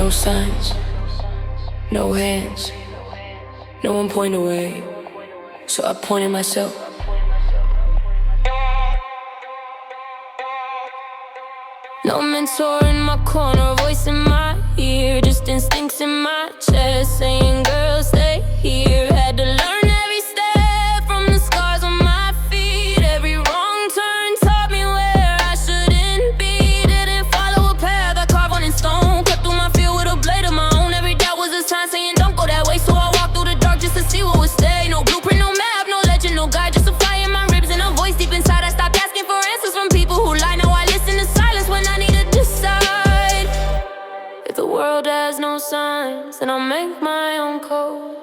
No signs, no hands, no one point away. So I pointed myself. No mentor in my corner, voice in my ear, just instincts in my chest saying, girl, stay here. Had to learn every step from the scars on my feet. Every wrong turn taught me where I shouldn't be. Didn't follow a path I carved on in stone. Cut through my field with a blade of my own. Every doubt was a sign saying, don't go that way. So I walked through the dark just to see what would stay. No blueprint, no map, no legend, no guide, just a fire in my ribs and a voice deep inside. I stopped asking for answers from people who lie. Now I listen to silence when I need to decide. If the world has no signs, then I'll make my own code.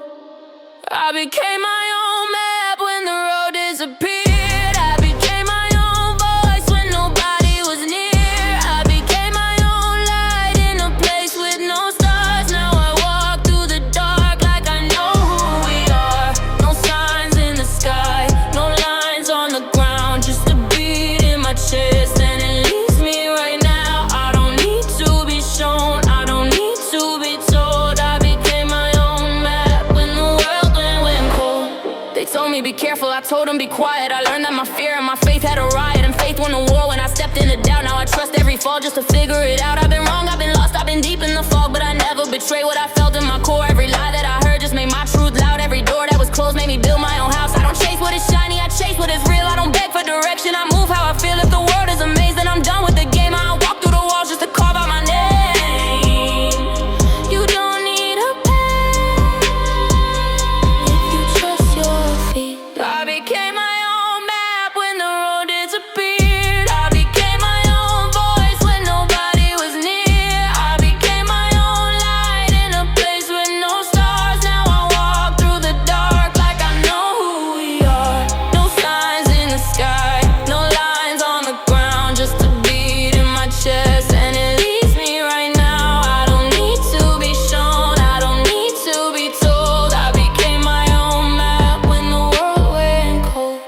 I became my own map when the road disappeared. I became my own voice when nobody was near. I became my own light in a place with no stars. Now I walk through the dark like I know who we are. No signs in the sky, no lines on the ground, just a beat in my chest and it leads me right now. I don't need to be shown, I don't need to be told. I became my own map when the world went cold. They told me be careful, I told them be quiet. I learned that my fear and my faith had a riot, and faith won the war when I stepped into doubt. Now I trust every fall just to figure it out. I've been wrong, I've been lost, I've been deep in the fog, but I never betray what I felt in my core. Every lie that I heard just made my truth loud. Every door that was closed made me build my own house. I don't chase what is shiny, I chase what is real. I don't beg for direction, I move how I feel. If the world is amazed, then I'm done with the game. I walk through the walls just to carve out my name. You don't need a pen if you trust your feet. I became my own map when the road disappeared. I became my own voice when nobody was near. I became my own light in a place with no stars. Now I walk through the dark like I know who we are. No signs in the sky, no lines on the ground, just a beat in my chest and it leads me right now. I don't need to be shown, I don't need to be told. I became my own map when the world went cold.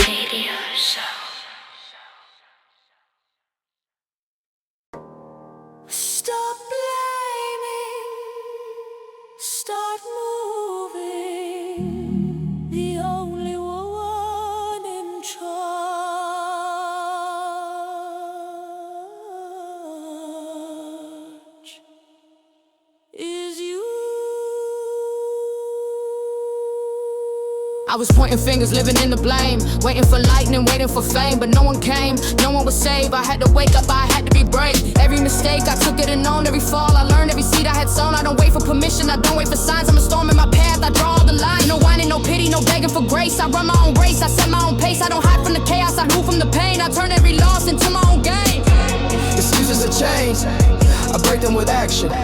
Radio show. Stop blaming, start moving. The only one in charge is you. I was pointing fingers, living in the blame, waiting for lightning, waiting for fame, but no one came, no one was saved. I had to wake up, I had to be brave. Every mistake, I took it and owned. Every fall, I learned. Every seed I had sown. I don't wait for permission, I don't wait for signs. I'm a storm in my path, I draw the line. No whining, no pity, no begging for grace. I run my own race, I set my own pace. I don't hide from the chaos, I move from the pain. I turn every loss into my own gain. Excuses are change, I break them with action. No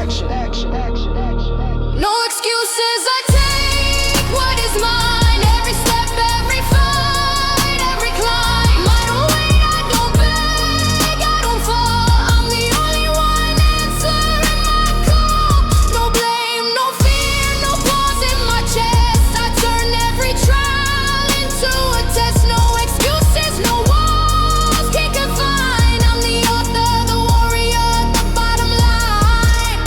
excuses, I take what is mine. Every step, every fight, every climb. I don't wait, I don't beg, I don't fall. I'm the only one answering my call. No blame, no fear, no pause in my chest. I turn every trial into a test. No excuses, no walls can't confine. I'm the author, the warrior, the bottom line.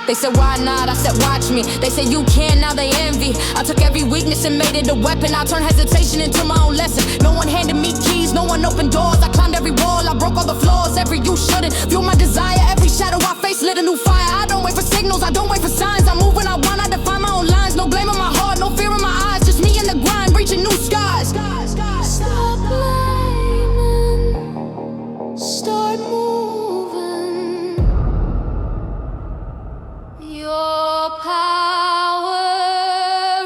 They said why not, I said watch me. They say you can, now they envy. I took every weakness and made it a weapon. I turned hesitation into my own lesson. No one handed me keys, no one opened doors. I climbed every wall, I broke all the floors. Every you shouldn't fuel my desire. Every shadow I face lit a new fire. I don't wait for signals, I don't wait for signs. I move when I want, I define my own lines. No blame in my heart, no fear in my eyes. Just me in the grind, reaching new skies. Stop blaming, start moving. Your power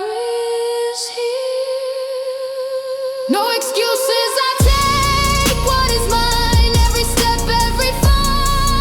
is here. No excuses, I take what is mine. Every step, every fight,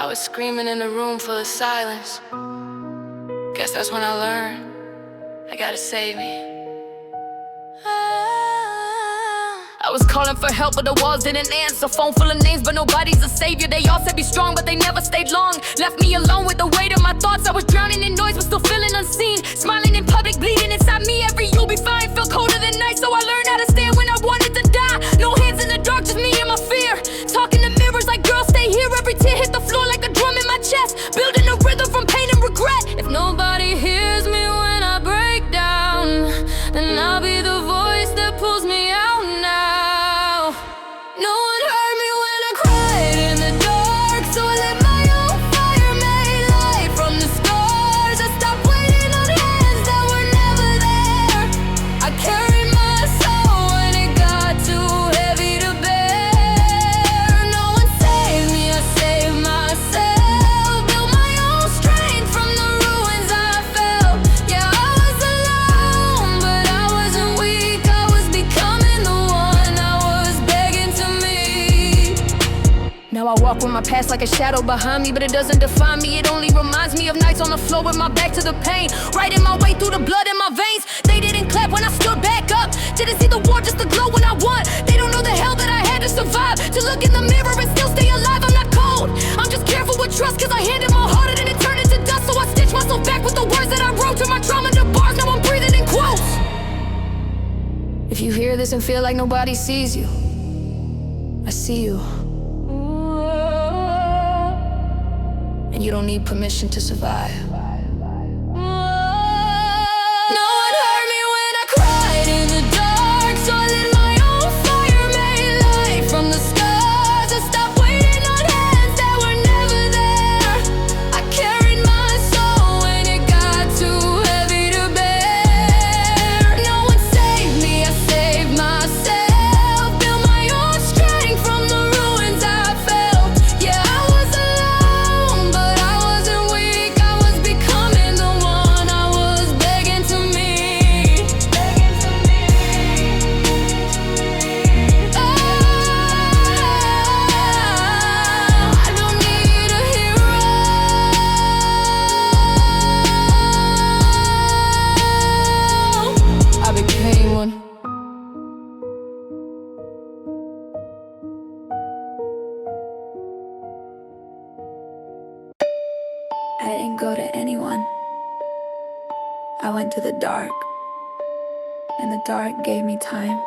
was screaming in a room full of silence. Guess that's when I learned I gotta save me. I was calling for help, but the walls didn't answer. Phone full of names, but nobody's a savior. They all said be strong, but they never stayed long. Left me alone with the weight of my thoughts. I was drowning in noise, but still feeling unseen. Smiling in public, bleeding inside me. Every you'll be fine felt colder than night, so I learned how to stand when I wanted to die. No hands in the dark, just me and my fear. Talking to mirrors like, girl, stay here. Every tear hit the floor like a drum in my chest. Building a rhythm from pain and regret. If nobody hears me when I break down, then I'll be the voice that pulls me out now. No one heard me when I cried in the dark, so I lit my own fire, made light from the scars. I stopped waiting on hands that were never there. I carried my soul when it got too heavy to bear. No one saved me, I saved myself. Built my own strength from the ruins I felt. Yeah, I was alone, but I wasn't weak. I was becoming the one I was begging to meet. Now I walk with my past like a shadow behind me, but it doesn't define me. It only reminds me of nights on the floor with my back to the pain, writing my way through the blood in my veins. They didn't clap when I stood back up, didn't see the war, just the glow when I won. They don't know the hell that I had to survive, to look in the mirror and still stay alive. I'm not cold, I'm just careful with trust, cause I handed my heart and it turned into dust. So I stitched myself back with the words that I wrote, turn my trauma to bars, now I'm breathing in quotes. If you hear this and feel like nobody sees you, I see you. And you don't need permission to survive. No one heard me when I cried in the dark, so I lit my own fire, made light from the scars. I stopped waiting on hands that were never there. I carried my soul when it got too heavy to bear. No one saved me, I saved myself. Built my own strength from the ruins I felt. Yeah, I was alone, but I wasn't weak. I was becoming the one I was begging to meet. I don't need a hero. I became one. I didn't go to anyone. I went to the dark, and the dark gave me time.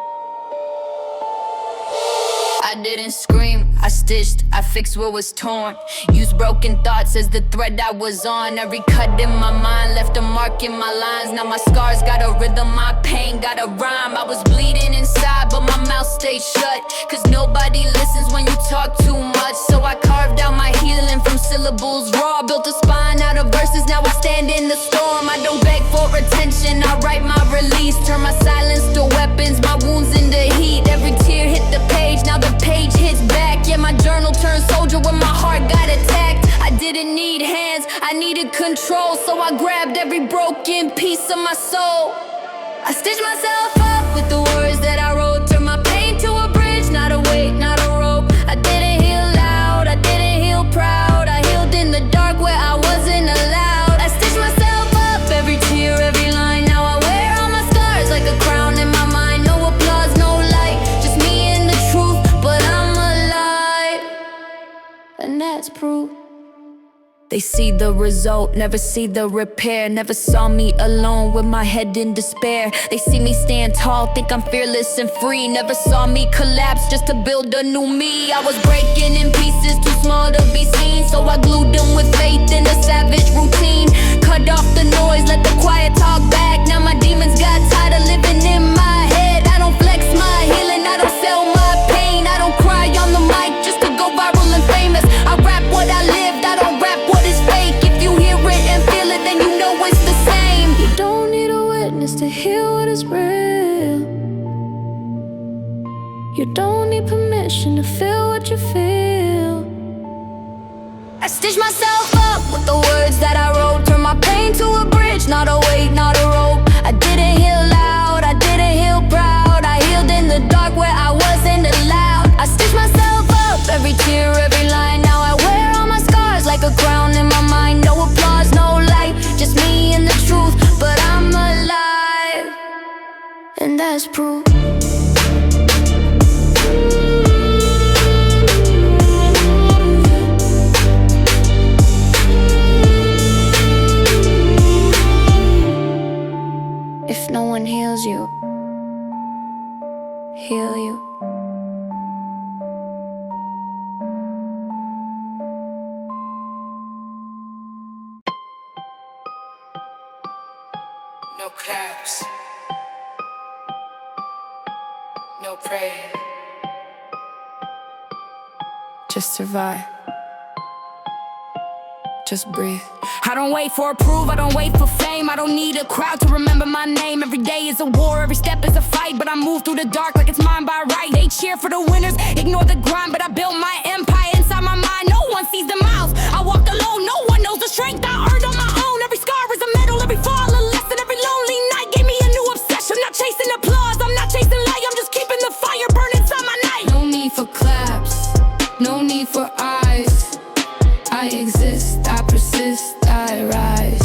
I didn't scream, I stitched, I fixed what was torn. Used broken thoughts as the thread I was on. Every cut in my mind left a mark in my lines. Now my scars got a rhythm, my pain got a rhyme. I was bleeding inside, but my mouth stayed shut, cause nobody listens when you talk too much. So I carved out my healing from syllables raw. Built a spine out of verses, now I stand in the storm. I don't beg for attention, I write my release. Turn my silence to weapons, my wounds into heat. Every tear hit the page, now the page hits back. Yeah, my journal turned soldier when my heart got attacked. I didn't need hands, I needed control, so I grabbed every broken piece of my soul. I stitched myself up with the words that I wrote. Turned my pain to a bridge, not a weight, not a rope. I didn't heal loud, I didn't heal proud. I healed in the dark where I wasn't allowed. I stitched myself up, every tear, every line. Now I wear all my scars like a crown in my mind. No applause, no light, just me and the truth, but I'm alive, and that's proof. They see the result, never see the repair. Never saw me alone with my head in despair. They see me stand tall, think I'm fearless and free. Never saw me collapse just to build a new me. I was breaking in pieces, too small to be seen, so I glued them with faith in a savage routine. Cut off the noise, let the quiet talk back. Now my demons got tired of living in my head. I don't flex my healing, I don't sell my pain. I don't cry on the mic just to go viral and famous. I rap what I lived, I don't rap what is fake. If you hear it and feel it, then you know it's the same. You don't need a witness to hear what is real. You don't need permission to feel what you feel. I stitched myself up with the words that I wrote. Turned my pain to a bridge, not a weight, not a rope. I didn't heal loud, I didn't heal proud. I healed in the dark where I wasn't allowed. I stitched myself up, every tear, every line. Now I wear all my scars like just prove. If no one heals you, heal you. No caps, no prayer, just survive, just breathe. I don't wait for approval, I don't wait for fame. I don't need a crowd to remember my name. Every day is a war, every step is a fight, but I move through the dark like it's mine by right. They cheer for the winners, ignore the grind, but I built my empire inside my mind. No one sees the miles, I walked alone. No one knows the strength I earned on my own. Every scar is a medal, every fall a lesson. Every lonely night gave me a new obsession. Not chasing applause, I'm not chasing light, I'm just keeping the fire burning inside my night. No need for claps, no need for eyes. I exist, I persist, I rise.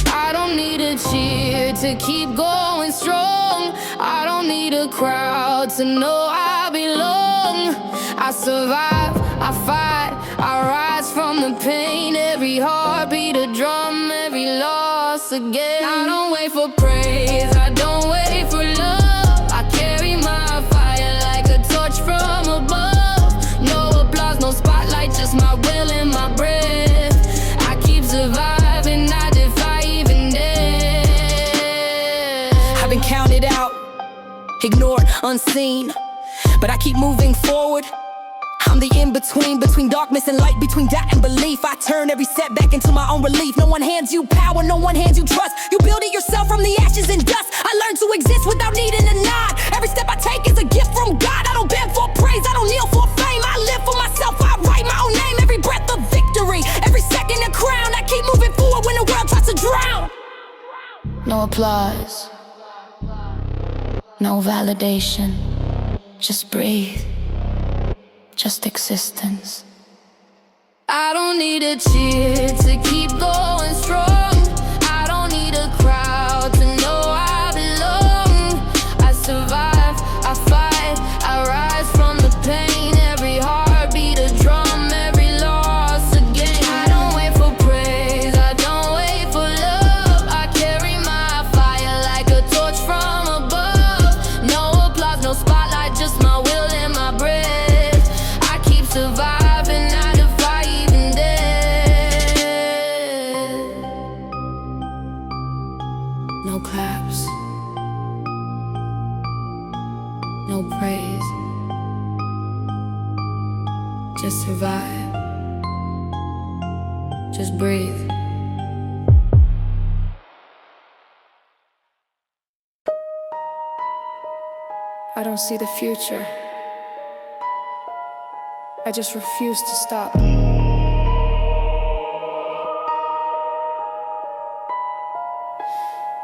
I don't need a cheer to keep going strong. I don't need a crowd to know I belong. I survive, I fight, I rise from the pain. Every heartbeat a drum, every loss again. I don't wait for praise, I don't wait for love. I carry my fire like a torch from above. No applause, no spotlight, just my will and my breath. I keep surviving, I defy even death. I've been counted out, ignored, unseen, but I keep moving forward. I'm the in-between, between darkness and light, between doubt and belief. I turn every setback into my own relief. No one hands you power, no one hands you trust. You build it yourself from the ashes and dust. I learned to exist without needing a nod. Every step I take is a gift from God. I don't beg for praise, I don't kneel for fame. I live for myself, I write my own name. Every breath of victory, every second a crown. I keep moving forward when the world tries to drown. No applause, no validation, just breathe, just existence. I don't need a cheer to keep going strong. I don't need a crowd to know I belong. I survive, I fight, I rise from the pain. Every heartbeat a drum, every loss a gain. I don't wait for praise, I don't wait for love. I carry my fire like a torch from above. No applause, no spotlight, just my will and my breath. I keep surviving, I defy even death. No claps, no praise, just survive, just breathe. I don't see the future. I just refuse to stop.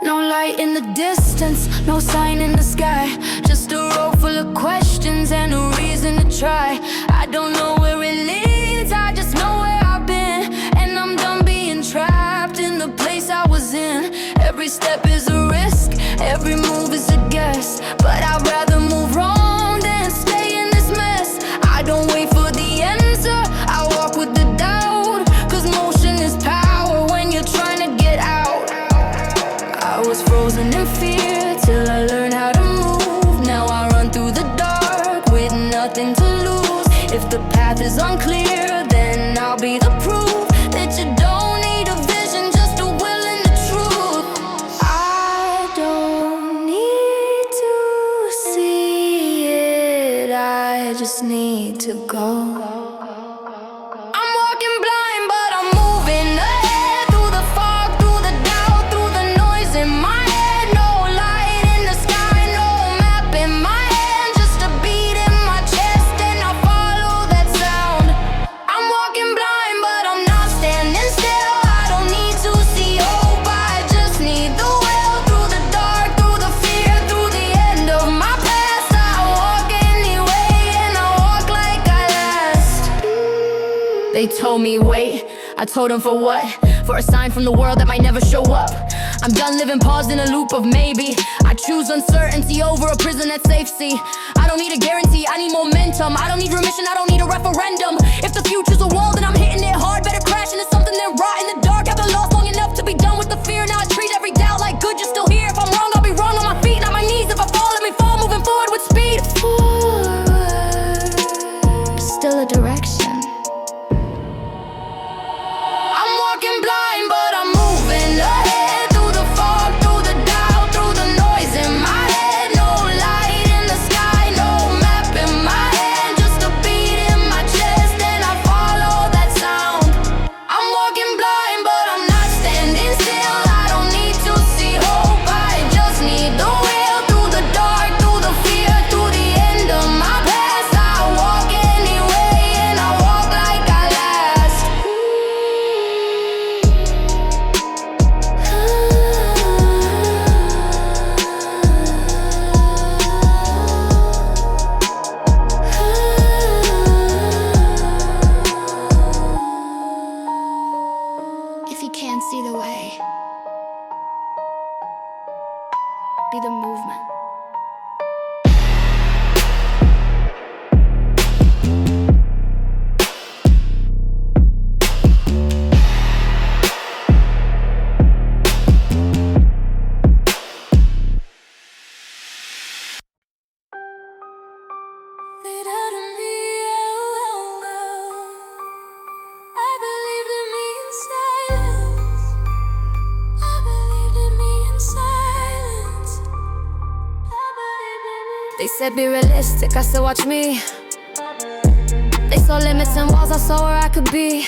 No light in the distance, no sign in the sky. Just a road full of questions and a reason to try. I don't know where it leads, I just know where I've been. And I'm done being trapped in the place I was in. Every step is a risk, every move is a guess. But I'd rather move wrong than stay in this mess. I don't wait for the answer, I walk with the doubt. Cause motion is power when you're trying to get out. I was frozen in fear till I learned how to move. Now I run through the dark with nothing to lose. If the path is unclear, then I'll be the proof that you don't need a vision, just a will and the truth. I don't need to see it, I just need to go. I'm walking blind, but I'm moving ahead. Through the fog, through the doubt, through the noise in my head. No light in the sky, no map in my hand. Just a beat in my chest and I'll follow that sound. I'm walking blind, but I'm not standing still. I don't need to see hope, I just need the will. Through the dark, through the fear, through the end of my past. I walk anyway and I walk like I last. They told me wait, I told them for what? For a sign from the world that might never show up. I'm done living paused in a loop of maybe. I choose uncertainty over a prison that's safety. I don't need a guarantee, I need momentum. I don't need remission, I don't need a referendum. If the future's a wall, then I'm hitting it hard. Better crash into something than rot in the dark. I've been lost long enough to be done with the fear. Now I treat every doubt like good, you're still here. If I'm wrong, I'll be wrong on my feet, not my knees. If I fall, let me fall, moving forward with speed. Forward, still a direction. I'm walking blind, but I'm moving ahead. Through the fog, through the doubt, through the noise in my head. No light in the sky, no map in my hand. Just a beat in my chest and I follow that sound. I'm walking blind, but I'm not standing still. I don't need to see hope, I just need the will. Through the dark, through the fear, through the end of my past. I walk anyway and I walk like I last. If you can't see the way, be the movement. Lead out of me, oh, oh, oh. I believed in me in silence. I believed in me in silence. I believed in me. They said be realistic, I said watch me. They saw limits and walls, I saw where I could be.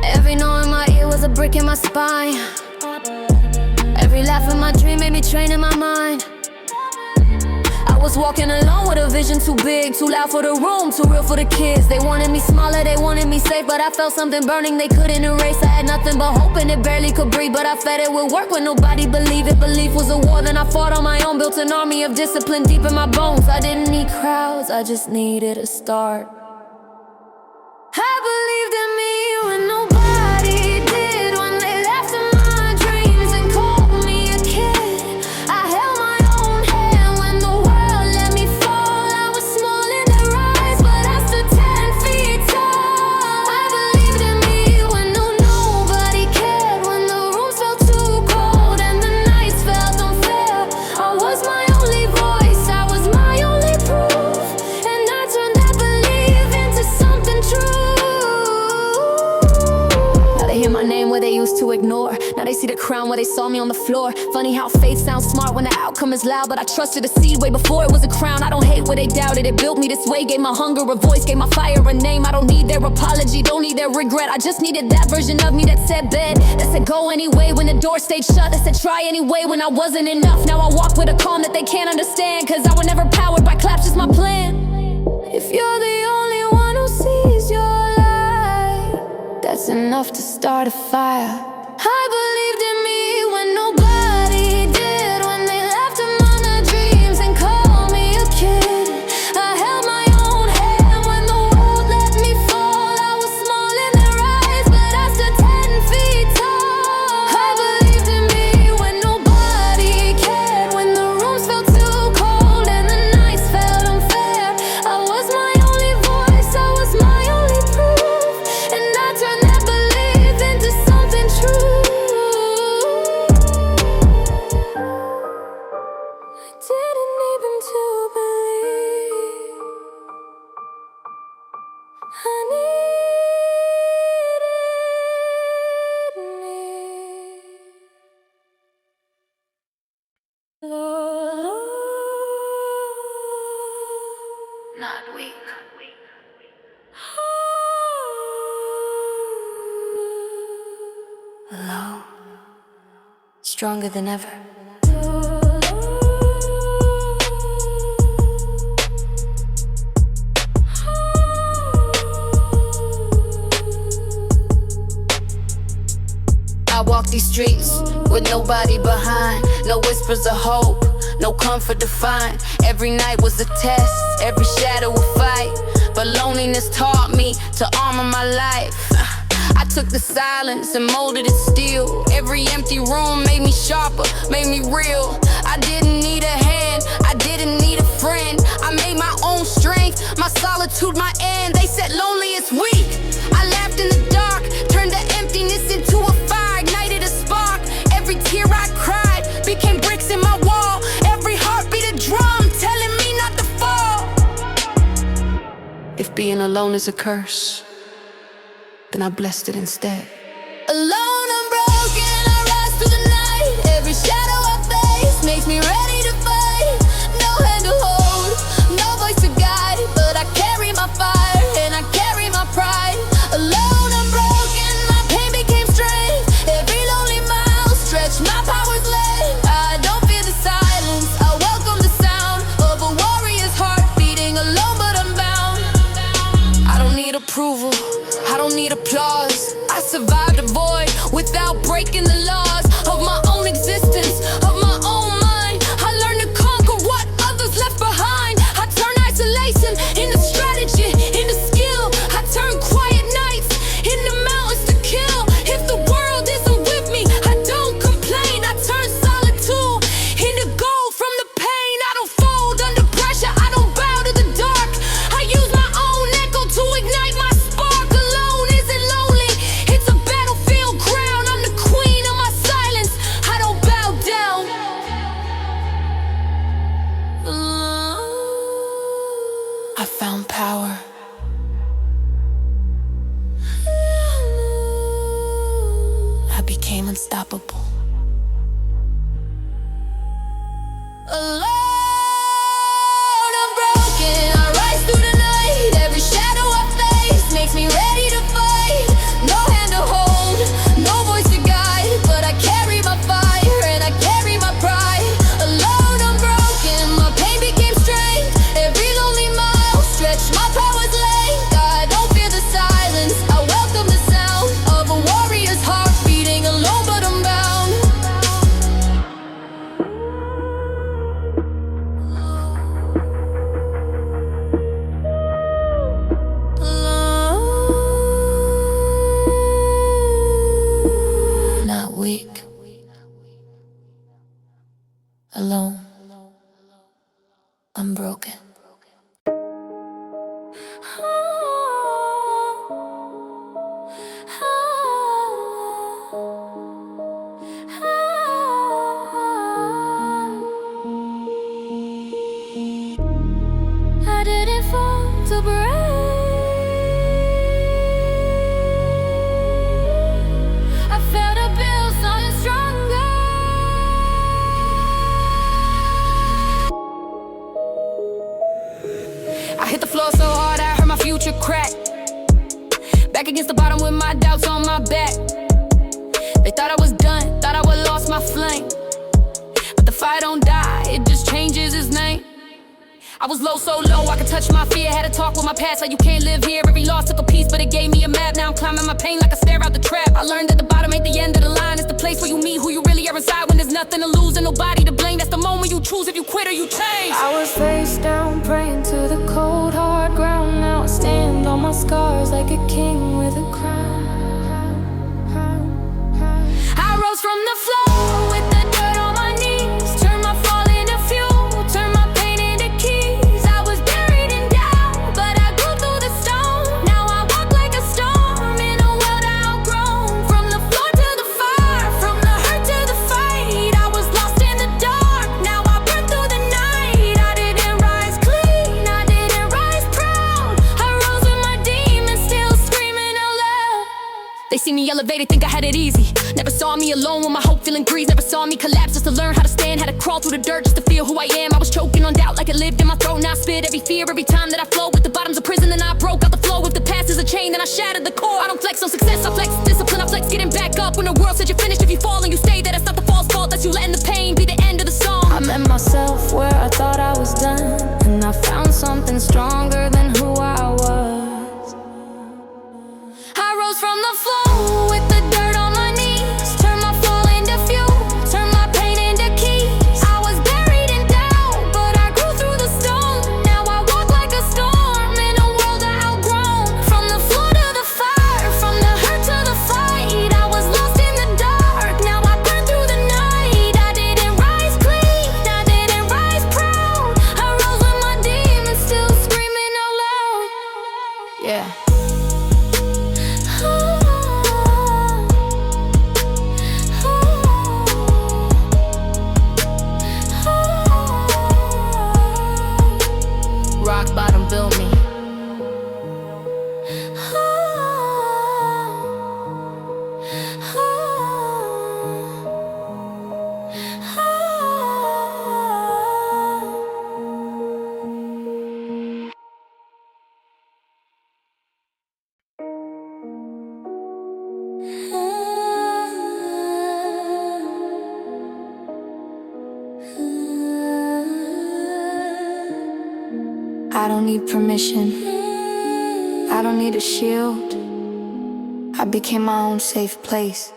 Every no in my ear was a brick in my spine. Every laugh in my dream made me train in my mind. I was walking alone with a vision too big, too loud for the room, too real for the kids. They wanted me smaller, they wanted me safe, but I felt something burning they couldn't erase. I had nothing but hope and it barely could breathe, but I fed it with work when nobody believed it. Belief was a war, then I fought on my own, built an army of discipline deep in my bones. I didn't need crowds, I just needed a start. I believed in me when nobody did, when they laughed at my dreams and called me a kid. I held my own hand when the world let me fall. I was small in their eyes, but I stood 10 feet tall. I believed in me when nobody cared, when the rooms felt too cold and the nights felt unfair. I was my only voice, I was my only proof, and I turned that belief into something true. Now they hear my name where they used to ignore. Now they see the crown where they saw me on the floor. Funny how faith sounds smart when the outcome is loud, but I trusted the seed way before it was a crown. I don't hate where they doubted it, built me this way, gave my hunger a voice, gave my fire a name. I don't need their apology, don't need their regret. I just needed that version of me that said bed, that said go anyway when the door stayed shut, that said try anyway when I wasn't enough. Now I walk with a calm that they can't understand, cause I was never powered by claps, just my plan. If you're the only one who sees your light, that's enough to start a fire. I believed in me when nobody did, when they laughed among the dreams and called me a kid. I held my own hand when the world let me fall. I was small in their eyes, but I stood 10 feet tall. I believed in me when nobody cared, when the rooms felt too cold and the nights felt unfair. I was my only voice, I was my only proof, and I turned that belief into something true. I didn't need them to believe. I needed me. Lord, Not weak. alone, stronger than ever. I walk these streets with nobody behind, no whispers of hope, no comfort to find. Every night was a test, every shadow a fight, but loneliness taught me to armor my life. I I took the silence and molded it steel. Every empty room made me sharper, made me real. I didn't need a hand, I didn't need a friend. I made my own strength, my solitude my end. They said lonely is weak. I laughed in the dark, turned the emptiness into a fire, ignited a spark. Every tear I cried became bricks in my wall. Every heartbeat a drum telling me not to fall. If being alone is a curse, then I blessed it instead. Alone, I'm broken, I rise through the night. Every shadow I face makes me ready to fight. No hand to hold, no voice to guide, but I carry my fire and I carry my pride. Alone, I'm broken, my pain became strength. Every lonely mile stretched my power's length. I don't fear the silence, I welcome the sound of a warrior's heart beating alone, but I'm bound. I don't need approval, I don't need applause. I survived a void without breaking the laws of my own existence, of my own mind. I learned to conquer what others left behind. I turned isolation into strategy, into skill. I turned quiet nights into mountains to kill. If the world isn't with me, I don't complain. I turn solitude into gold from the pain. I don't fold under pressure, I don't bow to the dark. I use my own echo to ignite my spark. Alone isn't lonely, it's a battlefield ground. I'm the queen of my silence, I don't bow down. I found power. I became unstoppable. Alone, I'm broken, I rise through the night. Every shadow I face makes me ready to fight. No hand to hold, no voice to guide, but I carry my fire and I carry my pride. Alone, I'm broken, my pain became strength. Every lonely mile stretched my power's length. I don't fear the silence, I welcome the sound of a warrior's heart beating alone, but I'm bound. Not weak, alone, unbroken. I didn't fall to break. I felt to build something stronger. I hit the floor so hard I heard my future crack. Back against the bottom with my doubts on my back. They thought I was done, thought I would lost my flame. But the fire don't die, it just changes its name. I was low, so low, I could touch my fear. Had a talk with my past like you can't live here. Every loss took a piece, but it gave me a map. Now I'm climbing my pain like I stare out the trap. I learned that the bottom ain't the end of the line. It's the place where you meet who you really are inside. When there's nothing to lose and nobody to blame. That's the moment you choose if you quit or you change. I was face down, praying to the cold, hard ground. Now I stand on my scars like a king with a crown. I rose from the floor with the dirt on my knees. Turned my fall into fuel, turned my pain into keys. I was buried in doubt, but I grew through the stone. Now I walk like a storm in a world I outgrown. From the floor to the fire, from the hurt to the fight. I was lost in the dark, now I burn through the night. I didn't rise clean, I didn't rise proud. I rose with my demons still screaming out loud. They see me elevated, think I had it easy. Never saw me alone with my hope feeling greased. Never saw me collapse just to learn how to stand. Had to crawl through the dirt just to feel who I am. I was choking on doubt like it lived in my throat. Now I spit every fear every time that I flow. With the bottoms of prison, then I broke out the flow. If the past is a chain, then I shattered the core. I don't flex on success, I flex discipline. I flex getting back up when the world said you're finished. If you fall and you stay, that it's not the fall's fault. That's you letting the pain be the end of the song. I met myself where I thought I was done, and I found something stronger than who I was. I rose from the floor with the dirt on my knees. Turned my fall into fuel, turned my pain into keys. I was buried in doubt, but I grew through the stone. Now I walk like a storm in a world I outgrown. From the floor to the fire, from the hurt to the I don't need permission. I don't need a shield. I became my own safe place.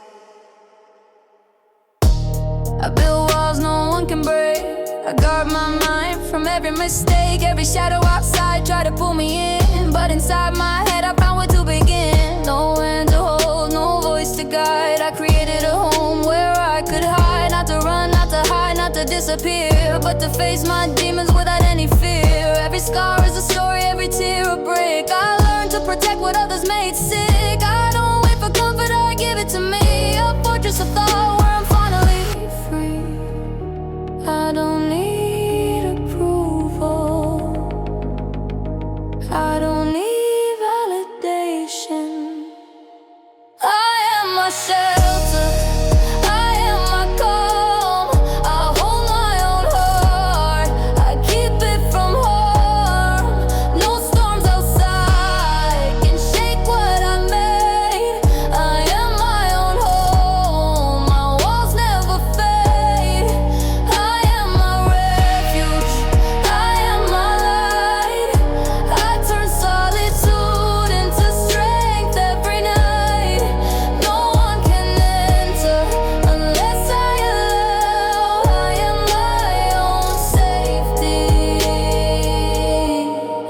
I build walls no one can break. I guard my mind from every mistake. Every shadow outside try to pull me in, but inside my head I found where to begin. No hand to hold, no voice to guide. I created a home where I could hide. Not to run, not to hide, not to disappear, but to face my demons without any fear. Every scar is a story, every tear a break. I learned to protect what others made sick. I don't wait for comfort, I give it to me. A fortress of thought where I'm finally free. I don't need approval. I don't need validation. I am my shelter. I am my calm. I hold my own heart. I keep it from harm. No storms outside can shake what I made. I am my own home. My walls never fade. I am my refuge. I am my light. I turn solitude into strength every night. No one can enter unless I allow. I am my own safety,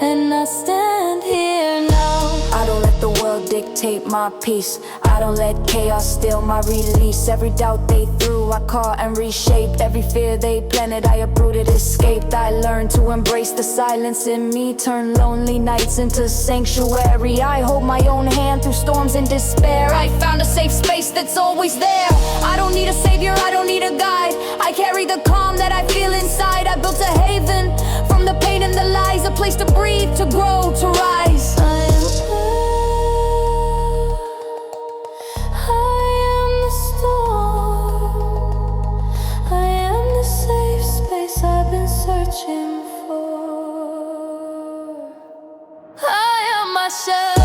and I stand here now. I don't let the world dictate my peace. I don't let chaos steal my release. Every doubt they threw, I caught and reshaped. Every fear they planted, I uprooted, escaped. I learned to embrace the silence in me, turn lonely nights into sanctuary. I hold my own hand through storms and despair. I found a safe space that's always there. I don't need a savior, I don't need a guide. I carry the calm that I feel inside. I built a haven from the pain and the lies, a place to breathe, to grow, to rise. I am the storm. I am the safe space I've been searching for. I am my shelter.